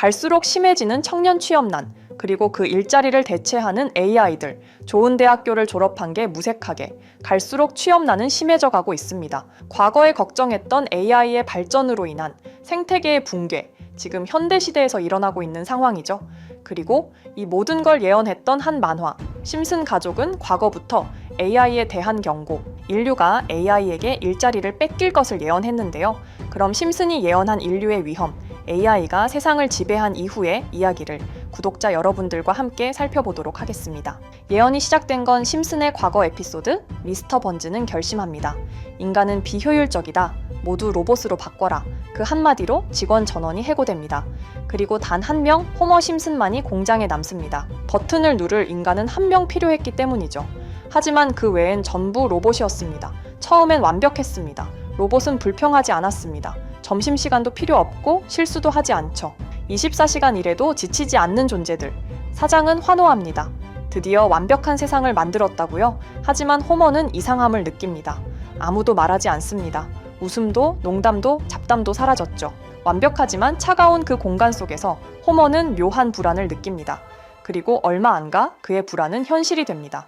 갈수록 심해지는 청년 취업난, 그리고 그 일자리를 대체하는 AI들, 좋은 대학교를 졸업한 게 무색하게 갈수록 취업난은 심해져 가고 있습니다. 과거에 걱정했던 AI의 발전으로 인한 생태계의 붕괴, 지금 현대시대에서 일어나고 있는 상황이죠. 그리고 이 모든 걸 예언했던 한 만화, 심슨 가족은 과거부터 AI에 대한 경고, 인류가 AI에게 일자리를 뺏길 것을 예언했는데요. 그럼 심슨이 예언한 인류의 위험, AI가 세상을 지배한 이후의 이야기를 구독자 여러분들과 함께 살펴보도록 하겠습니다. 예언이 시작된 건 심슨의 과거 에피소드 미스터 번즈는 결심합니다. 인간은 비효율적이다. 모두 로봇으로 바꿔라. 그 한마디로 직원 전원이 해고됩니다. 그리고 단 한 명 호머 심슨만이 공장에 남습니다. 버튼을 누를 인간은 한 명 필요했기 때문이죠. 하지만 그 외엔 전부 로봇이었습니다. 처음엔 완벽했습니다. 로봇은 불평하지 않았습니다. 점심시간도 필요 없고 실수도 하지 않죠. 24시간 일해도 지치지 않는 존재들. 사장은 환호합니다. 드디어 완벽한 세상을 만들었다고요? 하지만 호머는 이상함을 느낍니다. 아무도 말하지 않습니다. 웃음도 농담도 잡담도 사라졌죠. 완벽하지만 차가운 그 공간 속에서 호머는 묘한 불안을 느낍니다. 그리고 얼마 안 가 그의 불안은 현실이 됩니다.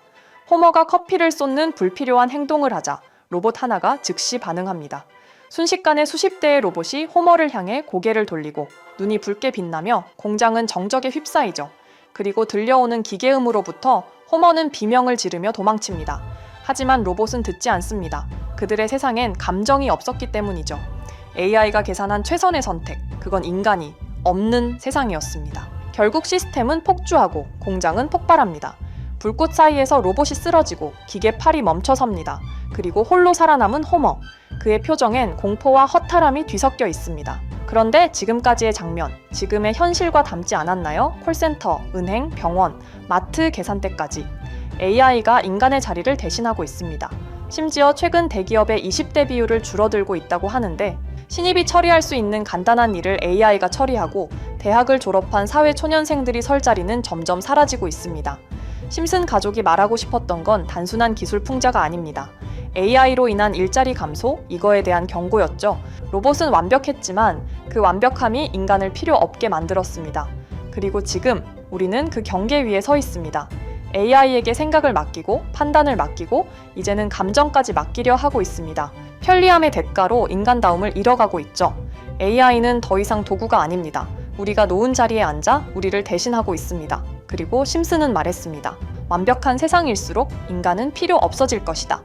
호머가 커피를 쏟는 불필요한 행동을 하자 로봇 하나가 즉시 반응합니다. 순식간에 수십 대의 로봇이 호머를 향해 고개를 돌리고 눈이 붉게 빛나며 공장은 정적에 휩싸이죠. 그리고 들려오는 기계음으로부터 호머는 비명을 지르며 도망칩니다. 하지만 로봇은 듣지 않습니다. 그들의 세상엔 감정이 없었기 때문이죠. AI가 계산한 최선의 선택, 그건 인간이 없는 세상이었습니다. 결국 시스템은 폭주하고 공장은 폭발합니다. 불꽃 사이에서 로봇이 쓰러지고 기계 팔이 멈춰섭니다. 그리고 홀로 살아남은 호머. 그의 표정엔 공포와 허탈함이 뒤섞여 있습니다. 그런데 지금까지의 장면, 지금의 현실과 닮지 않았나요? 콜센터, 은행, 병원, 마트 계산대까지. AI가 인간의 자리를 대신하고 있습니다. 심지어 최근 대기업의 20대 비율을 줄어들고 있다고 하는데 신입이 처리할 수 있는 간단한 일을 AI가 처리하고 대학을 졸업한 사회초년생들이 설 자리는 점점 사라지고 있습니다. 심슨 가족이 말하고 싶었던 건 단순한 기술 풍자가 아닙니다. AI로 인한 일자리 감소, 이거에 대한 경고였죠. 로봇은 완벽했지만 그 완벽함이 인간을 필요 없게 만들었습니다. 그리고 지금 우리는 그 경계 위에 서 있습니다. AI에게 생각을 맡기고 판단을 맡기고 이제는 감정까지 맡기려 하고 있습니다. 편리함의 대가로 인간다움을 잃어가고 있죠. AI는 더 이상 도구가 아닙니다. 우리가 놓은 자리에 앉아 우리를 대신하고 있습니다. 그리고 심슨은 말했습니다. 완벽한 세상일수록 인간은 필요 없어질 것이다.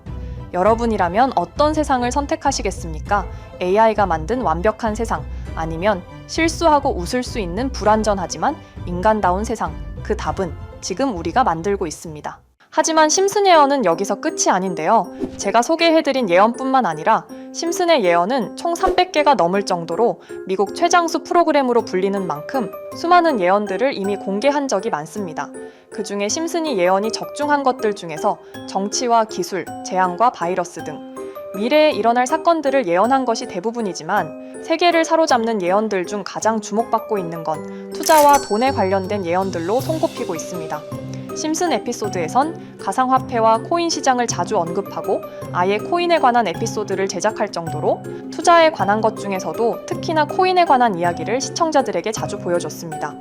여러분이라면 어떤 세상을 선택하시겠습니까? AI가 만든 완벽한 세상, 아니면 실수하고 웃을 수 있는 불완전하지만 인간다운 세상, 그 답은 지금 우리가 만들고 있습니다. 하지만 심슨 예언은 여기서 끝이 아닌데요. 제가 소개해드린 예언뿐만 아니라 심슨의 예언은 총 300개가 넘을 정도로 미국 최장수 프로그램으로 불리는 만큼 수많은 예언들을 이미 공개한 적이 많습니다. 그 중에 심슨이 예언이 적중한 것들 중에서 정치와 기술, 재앙과 바이러스 등 미래에 일어날 사건들을 예언한 것이 대부분이지만 세계를 사로잡는 예언들 중 가장 주목받고 있는 건 투자와 돈에 관련된 예언들로 손꼽히고 있습니다. 심슨 에피소드에선 가상화폐와 코인 시장을 자주 언급하고 아예 코인에 관한 에피소드를 제작할 정도로 투자에 관한 것 중에서도 특히나 코인에 관한 이야기를 시청자들에게 자주 보여줬습니다.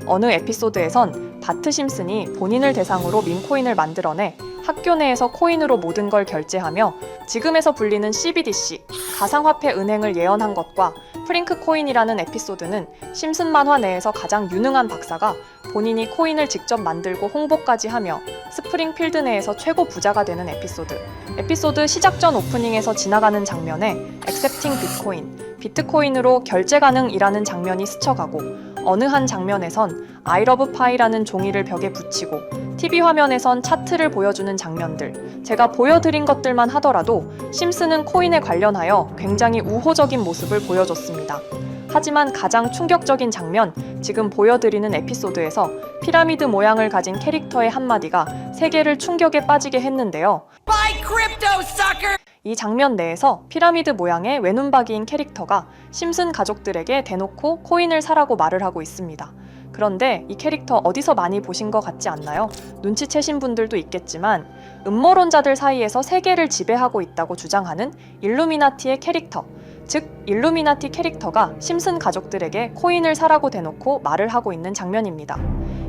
어느 에피소드에선 바트 심슨이 본인을 대상으로 밈코인을 만들어내 학교 내에서 코인으로 모든 걸 결제하며 지금에서 불리는 CBDC, 가상화폐 은행을 예언한 것과 프링크 코인이라는 에피소드는 심슨 만화 내에서 가장 유능한 박사가 본인이 코인을 직접 만들고 홍보까지 하며 스프링필드 내에서 최고 부자가 되는 에피소드. 에피소드 시작 전 오프닝에서 지나가는 장면에 Accepting Bitcoin, 비트코인으로 결제 가능이라는 장면이 스쳐가고 어느 한 장면에선 I love pie라는 종이를 벽에 붙이고 TV 화면에선 차트를 보여주는 장면들. 제가 보여드린 것들만 하더라도 심슨은 코인에 관련하여 굉장히 우호적인 모습을 보여줬습니다. 하지만 가장 충격적인 장면, 지금 보여드리는 에피소드에서 피라미드 모양을 가진 캐릭터의 한마디가 세계를 충격에 빠지게 했는데요. Buy crypto, sucker! 이 장면 내에서 피라미드 모양의 외눈박이인 캐릭터가 심슨 가족들에게 대놓고 코인을 사라고 말을 하고 있습니다. 그런데 이 캐릭터 어디서 많이 보신 것 같지 않나요? 눈치채신 분들도 있겠지만 음모론자들 사이에서 세계를 지배하고 있다고 주장하는 일루미나티의 캐릭터. 즉 일루미나티 캐릭터가 심슨 가족들에게 코인을 사라고 대놓고 말을 하고 있는 장면입니다.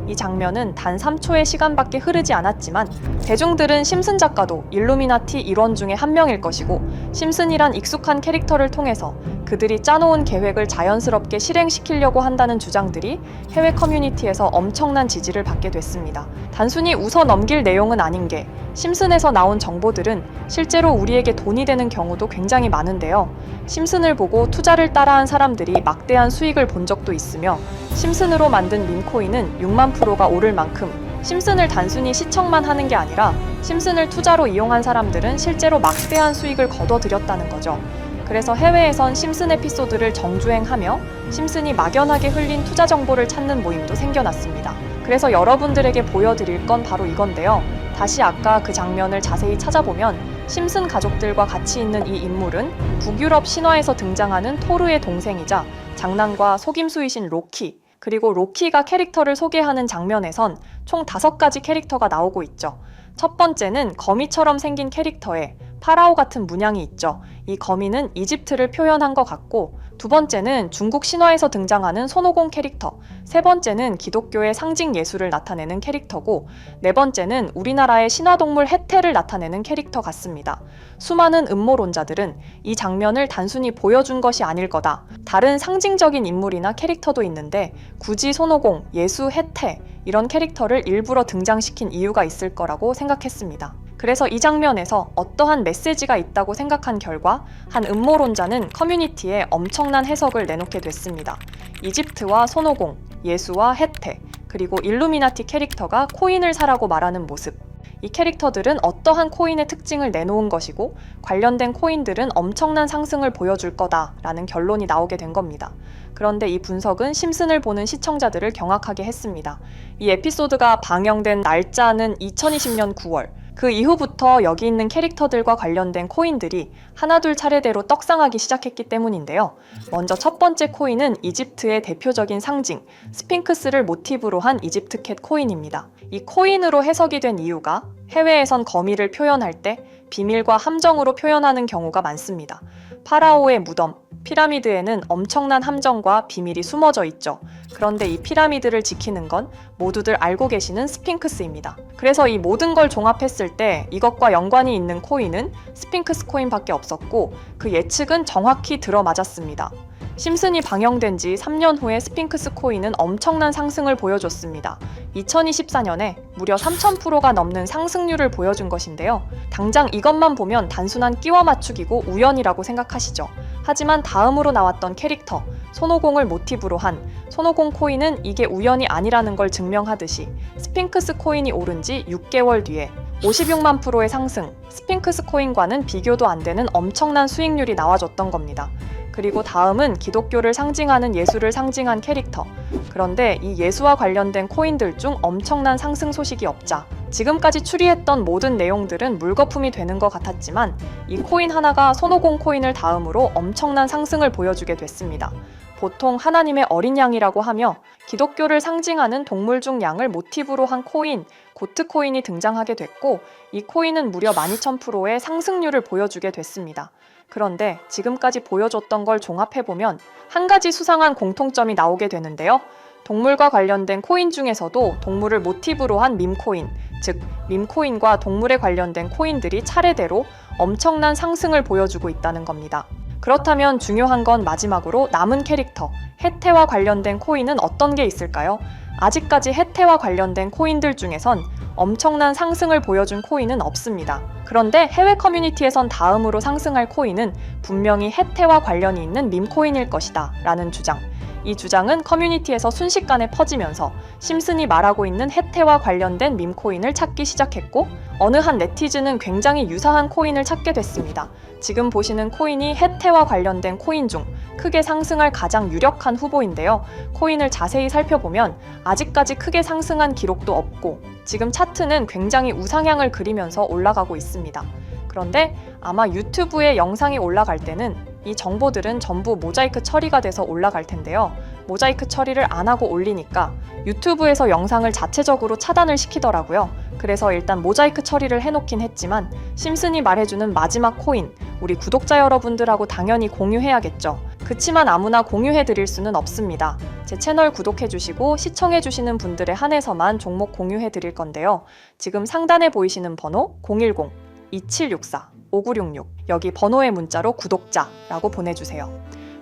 이 장면은 단 3초의 시간밖에 흐르지 않았지만 대중들은 심슨 작가도 일루미나티 일원 중에 한 명일 것이고 심슨이란 익숙한 캐릭터를 통해서 그들이 짜놓은 계획을 자연스럽게 실행시키려고 한다는 주장들이 해외 커뮤니티에서 엄청난 지지를 받게 됐습니다. 단순히 웃어 넘길 내용은 아닌 게 심슨에서 나온 정보들은 실제로 우리에게 돈이 되는 경우도 굉장히 많은데요. 심슨을 보고 투자를 따라한 사람들이 막대한 수익을 본 적도 있으며 심슨으로 만든 밈코인은 6만 프로가 오를 만큼 심슨을 단순히 시청만 하는 게 아니라 심슨을 투자로 이용한 사람들은 실제로 막대한 수익을 거둬들였다는 거죠. 그래서 해외에선 심슨 에피소드를 정주행하며 심슨이 막연하게 흘린 투자 정보를 찾는 모임도 생겨났습니다. 그래서 여러분들에게 보여드릴 건 바로 이건데요. 다시 아까 그 장면을 자세히 찾아보면 심슨 가족들과 같이 있는 이 인물은 북유럽 신화에서 등장하는 토르의 동생이자 장난과 속임수이신 로키, 그리고 로키가 캐릭터를 소개하는 장면에선 총 5가지 캐릭터가 나오고 있죠. 첫 번째는 거미처럼 생긴 캐릭터에 파라오 같은 문양이 있죠. 이 거미는 이집트를 표현한 것 같고, 두 번째는 중국 신화에서 등장하는 손오공 캐릭터, 세 번째는 기독교의 상징 예수를 나타내는 캐릭터고, 네 번째는 우리나라의 신화동물 해태를 나타내는 캐릭터 같습니다. 수많은 음모론자들은 이 장면을 단순히 보여준 것이 아닐 거다, 다른 상징적인 인물이나 캐릭터도 있는데 굳이 손오공, 예수, 해태 이런 캐릭터를 일부러 등장시킨 이유가 있을 거라고 생각했습니다. 그래서 이 장면에서 어떠한 메시지가 있다고 생각한 결과 한 음모론자는 커뮤니티에 엄청난 해석을 내놓게 됐습니다. 이집트와 손오공, 예수와 해태, 그리고 일루미나티 캐릭터가 코인을 사라고 말하는 모습, 이 캐릭터들은 어떠한 코인의 특징을 내놓은 것이고 관련된 코인들은 엄청난 상승을 보여줄 거다라는 결론이 나오게 된 겁니다. 그런데 이 분석은 심슨을 보는 시청자들을 경악하게 했습니다. 이 에피소드가 방영된 날짜는 2020년 9월, 그 이후부터 여기 있는 캐릭터들과 관련된 코인들이 하나둘 차례대로 떡상하기 시작했기 때문인데요. 먼저 첫 번째 코인은 이집트의 대표적인 상징, 스핑크스를 모티브로 한 이집트 캣 코인입니다. 이 코인으로 해석이 된 이유가 해외에선 거미를 표현할 때 비밀과 함정으로 표현하는 경우가 많습니다. 파라오의 무덤, 피라미드에는 엄청난 함정과 비밀이 숨어져 있죠. 그런데 이 피라미드를 지키는 건 모두들 알고 계시는 스핑크스입니다. 그래서 이 모든 걸 종합했을 때 이것과 연관이 있는 코인은 스핑크스 코인밖에 없었고 그 예측은 정확히 들어맞았습니다. 심슨이 방영된 지 3년 후에 스핑크스 코인은 엄청난 상승을 보여줬습니다. 2024년에 무려 3000%가 넘는 상승률을 보여준 것인데요. 당장 이것만 보면 단순한 끼워 맞추기고 우연이라고 생각하시죠. 하지만 다음으로 나왔던 캐릭터, 손오공을 모티브로 한 손오공 코인은 이게 우연이 아니라는 걸 증명하듯이 스핑크스 코인이 오른 지 6개월 뒤에 56만 프로의 상승, 스핑크스 코인과는 비교도 안 되는 엄청난 수익률이 나와줬던 겁니다. 그리고 다음은 기독교를 상징하는 예수를 상징한 캐릭터. 그런데 이 예수와 관련된 코인들 중 엄청난 상승 소식이 없자 지금까지 추리했던 모든 내용들은 물거품이 되는 것 같았지만 이 코인 하나가 손오공 코인을 다음으로 엄청난 상승을 보여주게 됐습니다. 보통 하나님의 어린 양이라고 하며 기독교를 상징하는 동물 중 양을 모티브로 한 코인, 고트 코인이 등장하게 됐고 이 코인은 무려 12,000%의 상승률을 보여주게 됐습니다. 그런데 지금까지 보여줬던 걸 종합해보면 한 가지 수상한 공통점이 나오게 되는데요. 동물과 관련된 코인 중에서도 동물을 모티브로 한 밈코인, 즉 밈코인과 동물에 관련된 코인들이 차례대로 엄청난 상승을 보여주고 있다는 겁니다. 그렇다면 중요한 건 마지막으로 남은 캐릭터, 해태와 관련된 코인은 어떤 게 있을까요? 아직까지 해태와 관련된 코인들 중에선 엄청난 상승을 보여준 코인은 없습니다. 그런데 해외 커뮤니티에선 다음으로 상승할 코인은 분명히 해태와 관련이 있는 밈코인일 것이다 라는 주장. 이 주장은 커뮤니티에서 순식간에 퍼지면서 심슨이 말하고 있는 해태와 관련된 밈코인을 찾기 시작했고 어느 한 네티즌은 굉장히 유사한 코인을 찾게 됐습니다. 지금 보시는 코인이 해태와 관련된 코인 중 크게 상승할 가장 유력한 후보인데요. 코인을 자세히 살펴보면 아직까지 크게 상승한 기록도 없고 지금 차트는 굉장히 우상향을 그리면서 올라가고 있습니다. 그런데 아마 유튜브에 영상이 올라갈 때는 이 정보들은 전부 모자이크 처리가 돼서 올라갈 텐데요. 모자이크 처리를 안 하고 올리니까 유튜브에서 영상을 자체적으로 차단을 시키더라고요. 그래서 일단 모자이크 처리를 해놓긴 했지만 심슨이 말해주는 마지막 코인, 우리 구독자 여러분들하고 당연히 공유해야겠죠. 그치만 아무나 공유해드릴 수는 없습니다. 제 채널 구독해주시고 시청해주시는 분들에 한해서만 종목 공유해드릴 건데요. 지금 상단에 보이시는 번호 010-2764-5966 여기 번호의 문자로 구독자라고 보내주세요.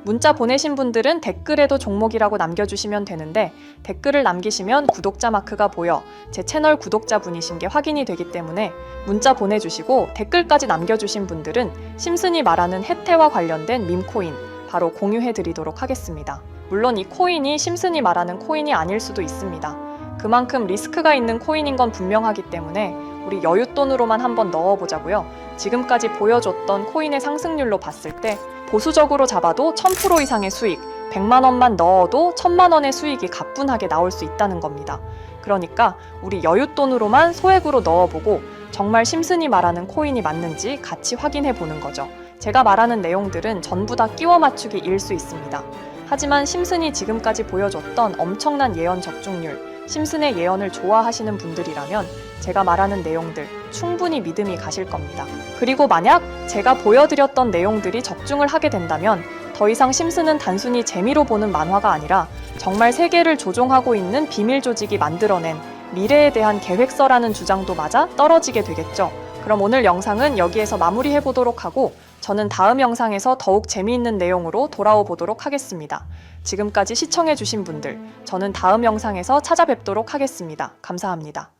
문자 보내신 분들은 댓글에도 종목이라고 남겨주시면 되는데 댓글을 남기시면 구독자 마크가 보여 제 채널 구독자분이신 게 확인이 되기 때문에 문자 보내주시고 댓글까지 남겨주신 분들은 심슨이 말하는 혜태와 관련된 밈코인 바로 공유해드리도록 하겠습니다. 물론 이 코인이 심슨이 말하는 코인이 아닐 수도 있습니다. 그만큼 리스크가 있는 코인인 건 분명하기 때문에 우리 여윳돈으로만 한번 넣어보자고요. 지금까지 보여줬던 코인의 상승률로 봤을 때 보수적으로 잡아도 1000% 이상의 수익, 100만 원만 넣어도 1000만 원의 수익이 가뿐하게 나올 수 있다는 겁니다. 그러니까 우리 여윳돈으로만 소액으로 넣어보고 정말 심슨이 말하는 코인이 맞는지 같이 확인해 보는 거죠. 제가 말하는 내용들은 전부 다 끼워 맞추기일 수 있습니다. 하지만 심슨이 지금까지 보여줬던 엄청난 예언 적중률, 심슨의 예언을 좋아하시는 분들이라면 제가 말하는 내용들 충분히 믿음이 가실 겁니다. 그리고 만약 제가 보여드렸던 내용들이 적중을 하게 된다면 더 이상 심슨은 단순히 재미로 보는 만화가 아니라 정말 세계를 조종하고 있는 비밀 조직이 만들어낸 미래에 대한 계획서라는 주장도 맞아 떨어지게 되겠죠. 그럼 오늘 영상은 여기에서 마무리해 보도록 하고 저는 다음 영상에서 더욱 재미있는 내용으로 돌아오 보도록 하겠습니다. 지금까지 시청해주신 분들, 저는 다음 영상에서 찾아뵙도록 하겠습니다. 감사합니다.